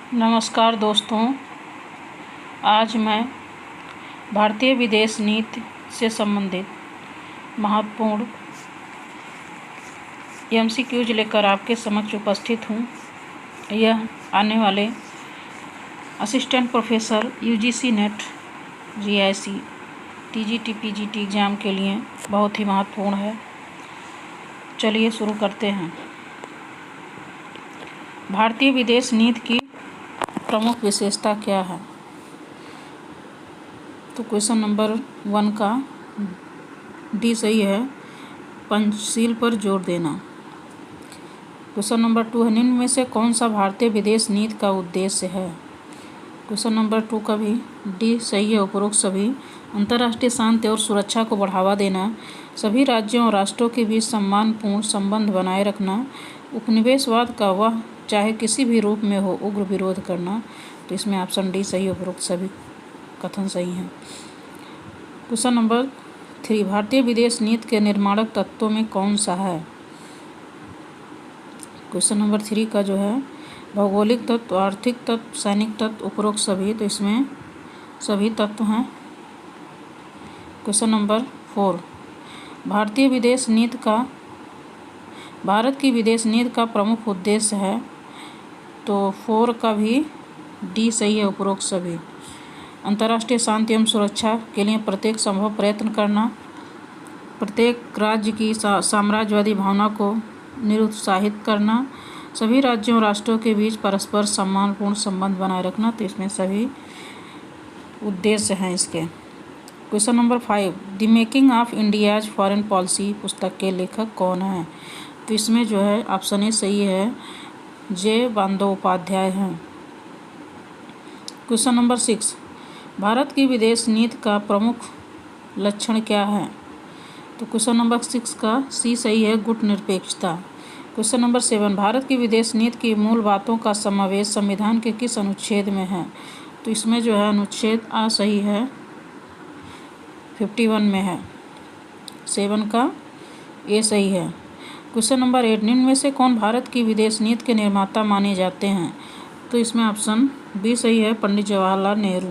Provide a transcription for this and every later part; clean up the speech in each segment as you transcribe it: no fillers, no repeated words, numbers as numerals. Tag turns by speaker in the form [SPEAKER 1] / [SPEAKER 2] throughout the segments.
[SPEAKER 1] नमस्कार दोस्तों, आज मैं भारतीय विदेश नीति से संबंधित महत्वपूर्ण एमसीक्यूज लेकर आपके समक्ष उपस्थित हूँ। यह आने वाले assistant professor UGC net, GIC, TGT, PGT exam के लिए बहुत ही महत्वपूर्ण है। चलिए शुरू करते हैं। भारतीय विदेश नीति की प्रमुख विशेषता क्या है? तो क्वेश्चन नंबर 1 का डी सही है, पंचशील पर जोर देना। क्वेश्चन नंबर 2 है, निम्न में से कौन सा भारतीय विदेश नीति का उद्देश्य है? क्वेश्चन नंबर 2 का भी डी सही है, उपरोक्त सभी। अंतर्राष्ट्रीय शांति और सुरक्षा को बढ़ावा देना, सभी राज्यों और राष्ट्रों के बीच सम्मानपूर्ण संबंध बनाए रखना, उपनिवेशवाद का वह चाहे किसी भी रूप में हो उग्र विरोध करना। तो इसमें ऑप्शन डी सही, उपरोक्त सभी कथन सही हैं। क्वेश्चन नंबर 3, भारतीय विदेश नीति के निर्माणक तत्वों में कौन सा है? क्वेश्चन नंबर 3 का जो है, भौगोलिक तत्व, आर्थिक तत्व, सैनिक तत्व, उपरोक्त सभी। तो इसमें सभी तत्व हैं। क्वेश्चन नंबर 4, भारत की विदेश नीति का प्रमुख उद्देश्य है। तो 4 का भी डी सही है, उपरोक्त सभी। अंतर्राष्ट्रीय शांति एवं सुरक्षा के लिए प्रत्येक संभव प्रयत्न करना, प्रत्येक राज्य की साम्राज्यवादी भावना को निरुत्साहित करना, सभी राज्यों और राष्ट्रों के बीच परस्पर सम्मानपूर्ण संबंध बनाए रखना। तो इसमें सभी उद्देश्य हैं इसके। Question number 5, the making of India's foreign policy पुस्तक के लेखक कौन है? तो इसमें जो है ऑप्शन ए सही है, जे बंदोपाध्याय हैं। क्वेश्चन नंबर 6, भारत की विदेश नीति का प्रमुख लक्षण क्या है? तो क्वेश्चन नंबर 6 का सी सही है, गुटनिरपेक्षता। क्वेश्चन नंबर 7, भारत की विदेश नीति की मूल बातों का समावेश संविधान के किस अनुच्छेद में है? तो इसमें जो है अनुच्छेद आ सही है, 51 में है। 7 का ए सही है। क्वेश्चन नंबर 8, निम्न में से कौन भारत की विदेश नीति के निर्माता माने जाते हैं? तो इसमें ऑप्शन बी सही है, पंडित जवाहरलाल नेहरू।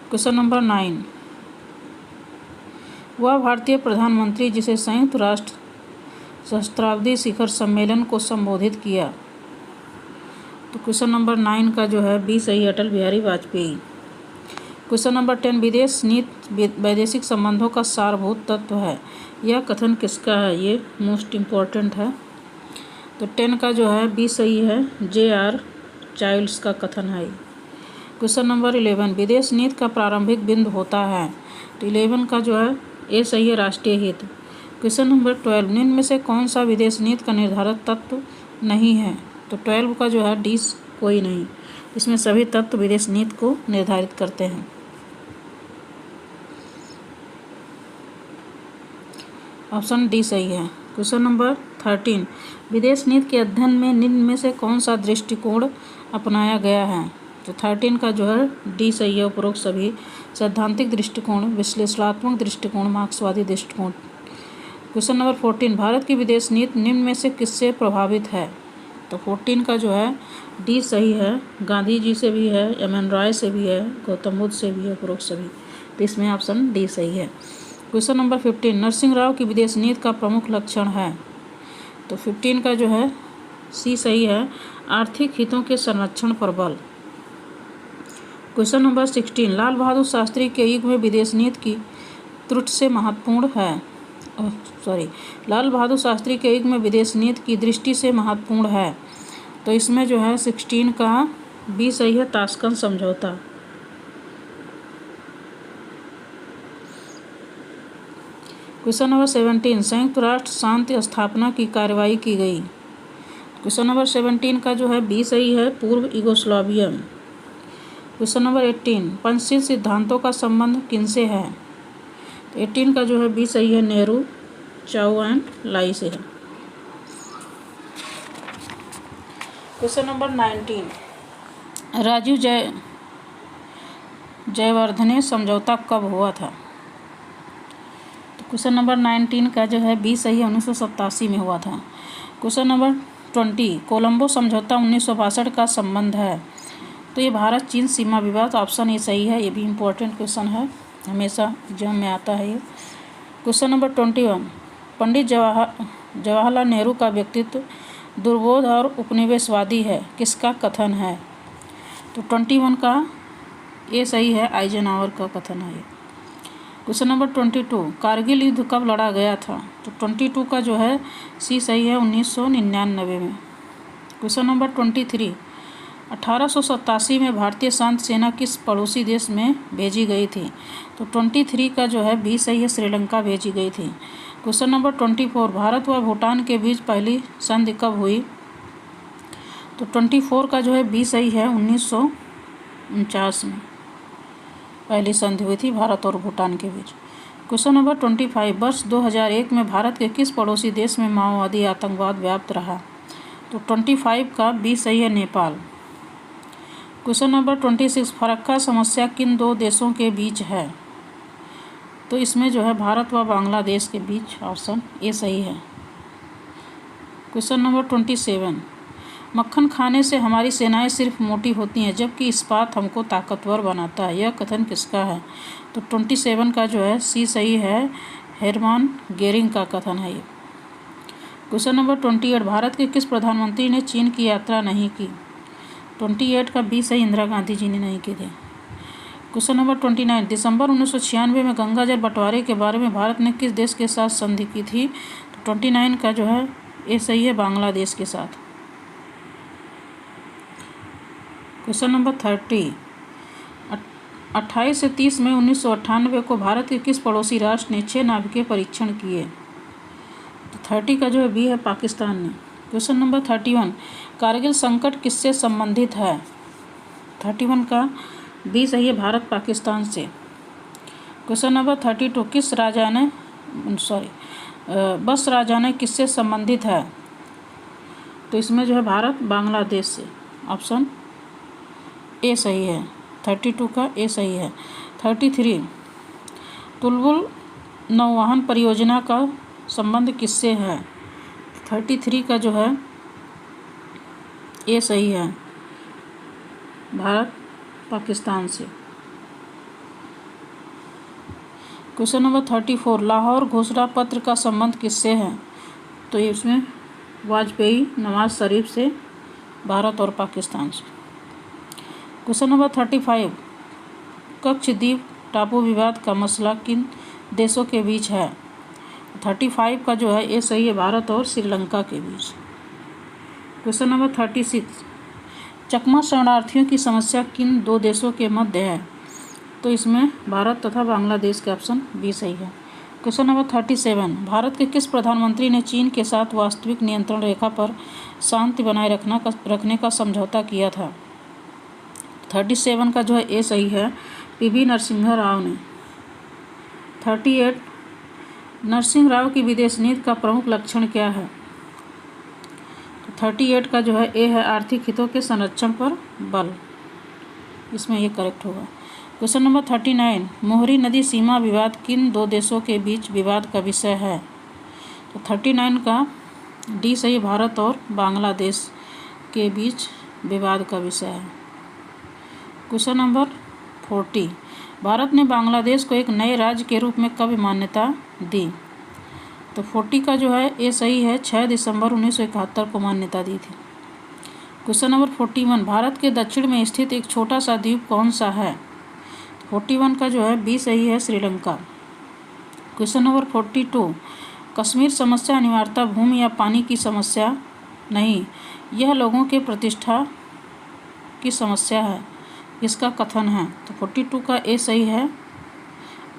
[SPEAKER 1] क्वेश्चन नंबर 9, वह भारतीय प्रधानमंत्री जिसे संयुक्त राष्ट्र सहस्त्राब्दी शिखर सम्मेलन को संबोधित किया। तो क्वेश्चन नंबर 9 का जो है बी सही, अटल बिहारी वाजपेयी। क्वेश्चन नंबर 10, विदेश नीति वैदेशिक संबंधों का सारभूत तत्व है। यह कथन किसका है? ये मोस्ट इम्पोर्टेंट है। तो 10 का जो है बी सही है, जे.आर. चाइल्ड्स का कथन है। क्वेश्चन नंबर 11, विदेश नीति का प्रारंभिक बिंदु होता है। तो 11 का जो है ए सही है, राष्ट्रीय हित। क्वेश्चन नंबर 12, निम्न में से कौन सा विदेश नीति का निर्धारक तत्व नहीं है? तो 12 का जो है डी कोई नहीं। इसमें सभी तत्व विदेश नीति को निर्धारित करते हैं। ऑप्शन डी सही है। क्वेश्चन नंबर 13, विदेश नीति के अध्ययन में निम्न में से कौन सा दृष्टिकोण अपनाया गया है? तो 13 का जो है डी सही है, उपरोक्त सभी। सैद्धांतिक दृष्टिकोण, विश्लेषणात्मक दृष्टिकोण, मार्क्सवादी दृष्टिकोण। क्वेश्चन नंबर 14, भारत की विदेश नीति निम्न में से किससे प्रभावित है? तो 14 का जो है डी सही है, गांधी जी से भी है, एम.एन. रॉय से भी है, गौतम बुद्ध से भी है, उपरोक्त सभी। तो इसमें ऑप्शन डी सही है। क्वेश्चन नंबर 15, नरसिंह राव की विदेश नीति का प्रमुख लक्षण है। तो 15 का जो है सी सही है, आर्थिक हितों के संरक्षण पर बल। क्वेश्चन नंबर 16, लाल बहादुर शास्त्री के युग में विदेश नीति की त्रुटि से महत्वपूर्ण है। लाल बहादुर शास्त्री के युग में विदेश नीति की दृष्टि से महत्वपूर्ण है। तो इसमें जो है 16 का बी सही है, ताशकंद समझौता। क्वेश्चन नंबर 17, संयुक्त राष्ट्र शांति स्थापना की कार्रवाई की गई। क्वेश्चन नंबर 17 का जो है बी सही है, पूर्व यूगोस्लाविया। क्वेश्चन नंबर 18, पंचशील सिद्धांतों का संबंध किनसे है? तो 18 का जो है बी सही है, नेहरू, चाउ एंड लाई से है। क्वेश्चन नंबर 19, राजीव जयवर्धने समझौता कब हुआ था? तो क्वेश्चन नंबर 19 का जो है बी सही है, 1987 में हुआ था। क्वेश्चन नंबर 20 कोलंबो समझौता 1962 का संबंध है। तो ये भारत चीन सीमा विवाद, ऑप्शन ए सही है। ये भी इम्पोर्टेंट क्वेश्चन है, हमेशा एग्जाम में आता है ये। क्वेश्चन नंबर 21 पंडित जवाहरलाल नेहरू का व्यक्तित्व दुर्बोध और उपनिवेशवादी है, किसका कथन है? तो 21 का ये सही है, आइजनहावर का कथन है ये। क्वेश्चन नंबर 22 कारगिल युद्ध कब लड़ा गया था? तो 22 का जो है सी सही है, 1999 में। क्वेश्चन नंबर 23 1887 में भारतीय शांति सेना किस पड़ोसी देश में भेजी गई थी? तो 23 का जो है बी सही है, श्रीलंका भेजी गई थी। क्वेश्चन नंबर 24 भारत व भूटान के बीच पहली संधि कब हुई? तो 24 का जो है बी सही है, 1949 में पहली संधि हुई थी भारत और भूटान के बीच। क्वेश्चन नंबर 25 वर्ष 2001 में भारत के किस पड़ोसी देश में माओवादी आतंकवाद व्याप्त रहा? तो 25 का बी सही है, नेपाल। क्वेश्चन नंबर 26 फरक्का समस्या किन दो देशों के बीच है? तो इसमें जो है भारत व बांग्लादेश के बीच, ऑप्शन ए सही है। क्वेश्चन नंबर 27 मक्खन खाने से हमारी सेनाएं सिर्फ मोटी होती हैं जबकि इस्पात हमको ताकतवर बनाता है, यह कथन किसका है? तो 27 का जो है सी सही है, हेरमान गेरिंग का कथन है ये। क्वेश्चन नंबर 28 भारत के किस प्रधानमंत्री ने चीन की यात्रा नहीं की? 28 का बी सही, इंदिरा गांधी जी ने नहीं की थी। क्वेश्चन नंबर 29 दिसंबर 1996 में गंगा जल बंटवारे के बारे में भारत ने किस देश के साथ संधि की थी? तो 29 का जो है ये सही है, बांग्लादेश के साथ। क्वेश्चन नंबर 30 28 से 30 मई 1998 को भारत के किस पड़ोसी राष्ट्र ने 6 नाभिकीय परीक्षण किए? तो 30 का जो है बी है, पाकिस्तान ने। क्वेश्चन नंबर 31 कारगिल संकट किससे संबंधित है? 31 का बी सही है, भारत पाकिस्तान से। क्वेश्चन नंबर 32 किस राजा ने बस राजा ने किससे संबंधित है? तो इसमें जो है भारत बांग्लादेश से, ऑप्शन ए सही है। 32 का ए सही है। 33 तुलबुल नौवहन परियोजना का संबंध किससे है? 33 का जो है ए सही है, भारत पाकिस्तान से। क्वेश्चन नंबर 34 लाहौर घोषणा पत्र का संबंध किससे है? तो इसमें वाजपेयी नवाज शरीफ से, भारत और पाकिस्तान से। क्वेश्चन नंबर 35 कक्षद्वीप टापू विवाद का मसला किन देशों के बीच है? 35 का जो है ये सही है, भारत और श्रीलंका के बीच। क्वेश्चन नंबर 36 चकमा शरणार्थियों की समस्या किन दो देशों के मध्य है? तो इसमें भारत तथा बांग्लादेश के, ऑप्शन बी सही है। क्वेश्चन नंबर 37 भारत के किस प्रधानमंत्री ने चीन के साथ वास्तविक नियंत्रण रेखा पर शांति बनाए रखने का समझौता किया था? 37 का जो है ए सही है, पीवी नरसिम्हा राव ने। 38 नरसिंह राव की विदेश नीति का प्रमुख लक्षण क्या है? तो 38 का जो है ए है, आर्थिक हितों के संरक्षण पर बल, इसमें ये करेक्ट होगा। क्वेश्चन नंबर 39 मोहरी नदी सीमा विवाद किन दो देशों के बीच विवाद का विषय है? तो 39 का डी सही, भारत और बांग्लादेश के बीच विवाद का विषय है। क्वेश्चन नंबर 40 भारत ने बांग्लादेश को एक नए राज्य के रूप में कब मान्यता दी? तो 40 का जो है ये सही है, 6 दिसंबर 1971 को मान्यता दी थी। क्वेश्चन नंबर 41 भारत के दक्षिण में स्थित एक छोटा सा द्वीप कौन सा है? 41 का जो है बी सही है, श्रीलंका। क्वेश्चन नंबर 42 कश्मीर समस्या अनिवार्यता भूमि या पानी की समस्या नहीं, यह लोगों के प्रतिष्ठा की समस्या है, इसका कथन है? तो 42 का ए सही है,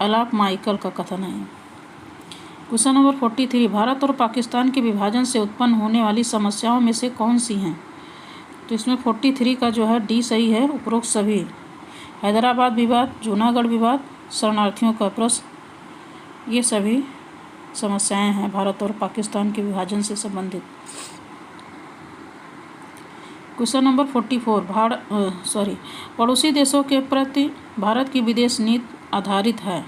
[SPEAKER 1] अलाप माइकल का कथन है। क्वेश्चन नंबर 43 भारत और पाकिस्तान के विभाजन से उत्पन्न होने वाली समस्याओं में से कौन सी हैं? तो इसमें 43 का जो है डी सही है, उपरोक्त सभी। हैदराबाद विवाद, जूनागढ़ विवाद, शरणार्थियों का प्रश्न, ये सभी समस्याएं हैं भारत और पाकिस्तान के विभाजन से संबंधित। क्वेश्चन नंबर 44 पड़ोसी देशों के प्रति भारत की विदेश नीति आधारित है।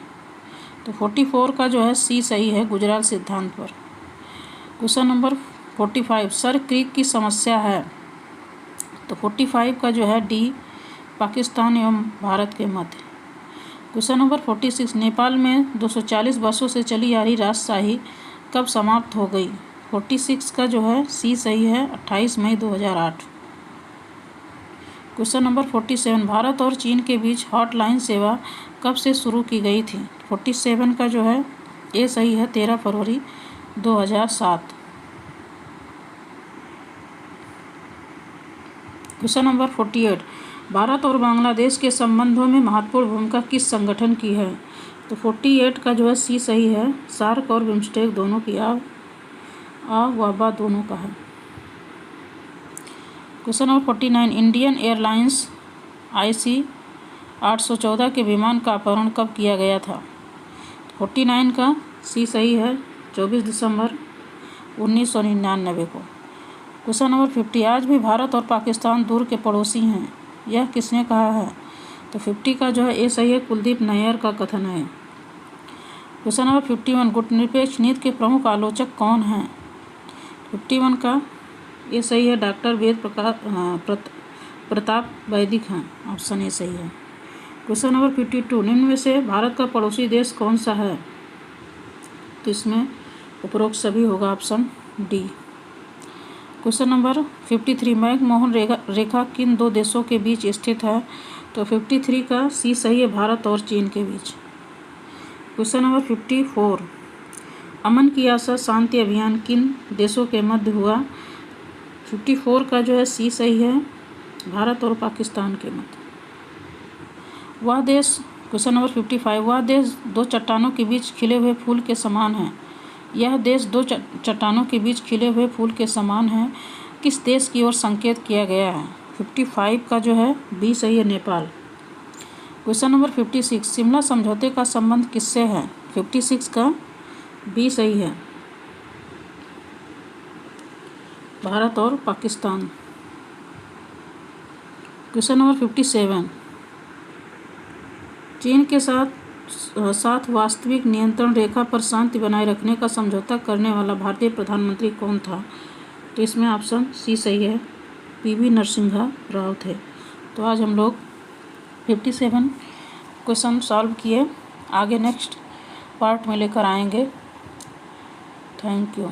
[SPEAKER 1] तो 44 का जो है सी सही है, गुजराल सिद्धांत पर। क्वेश्चन नंबर 45 सर क्रीक की समस्या है। तो 45 का जो है डी, पाकिस्तान एवं भारत के मध्य। क्वेश्चन नंबर 46 नेपाल में 240 वर्षों से चली आ रही राजशाही कब समाप्त हो गई। 46 का जो है सी सही है, 28 मई 2008। क्वेश्चन नंबर 47 भारत और चीन के बीच हॉटलाइन सेवा कब से शुरू की गई थी। 47 का जो है ए सही है, 13 फरवरी 2007। क्वेश्चन नंबर 48 भारत और बांग्लादेश के संबंधों में महत्वपूर्ण भूमिका किस संगठन की है। तो 48 का जो है सी सही है, सार्क और बिम्स्टेक दोनों की वाबा दोनों का है। Question number 49 Indian airlines IC 814 के विमान का अपहरण कब किया गया था। 49 का सी सही है, 24 दिसंबर 1999 को। क्वेश्चन नंबर 50 आज भी भारत और पाकिस्तान दूर के पड़ोसी हैं, यह किसने कहा है। तो 50 का जो है ए सही है, कुलदीप नैयर का कथन है। क्वेश्चन नंबर 51 गुटनिरपेक्ष नीति के प्रमुख आलोचक कौन हैं। 51 का ये सही है, डॉक्टर वेद प्रताप वैदिक हैं, ऑप्शन ए सही है। क्वेश्चन नंबर 52 निम्न में से भारत का पड़ोसी देश कौन सा है। तो इसमें उपरोक्त सभी होगा, option D. Question number 53 McMahon रेखा किन दो देशों के बीच स्थित है। तो 53 का सी सही है, भारत और चीन के बीच। क्वेश्चन नंबर 54 अमन की आशा शांति अभियान किन देशों के मध्य हुआ। 54 का जो है सी सही है, भारत और पाकिस्तान के मध्य। वह देश क्वेश्चन नंबर 55 वह देश दो चट्टानों के बीच खिले हुए फूल के समान है। यह देश दो चट्टानों के बीच खिले हुए फूल के समान है, किस देश की ओर संकेत किया गया है। 55 का जो है बी सही है, नेपाल। क्वेश्चन नंबर 56 शिमला समझौते का संबंध किससे है। 56 का बी सही है, भारत और पाकिस्तान। क्वेश्चन नंबर 57 चीन के साथ वास्तविक नियंत्रण रेखा पर शांति बनाए रखने का समझौता करने वाला भारतीय प्रधानमंत्री कौन था। तो इसमें ऑप्शन सी सही है, PV नरसिम्हा राव थे। तो आज हम लोग 57 क्वेश्चन सॉल्व किए, आगे नेक्स्ट पार्ट में लेकर आएंगे। Thank you.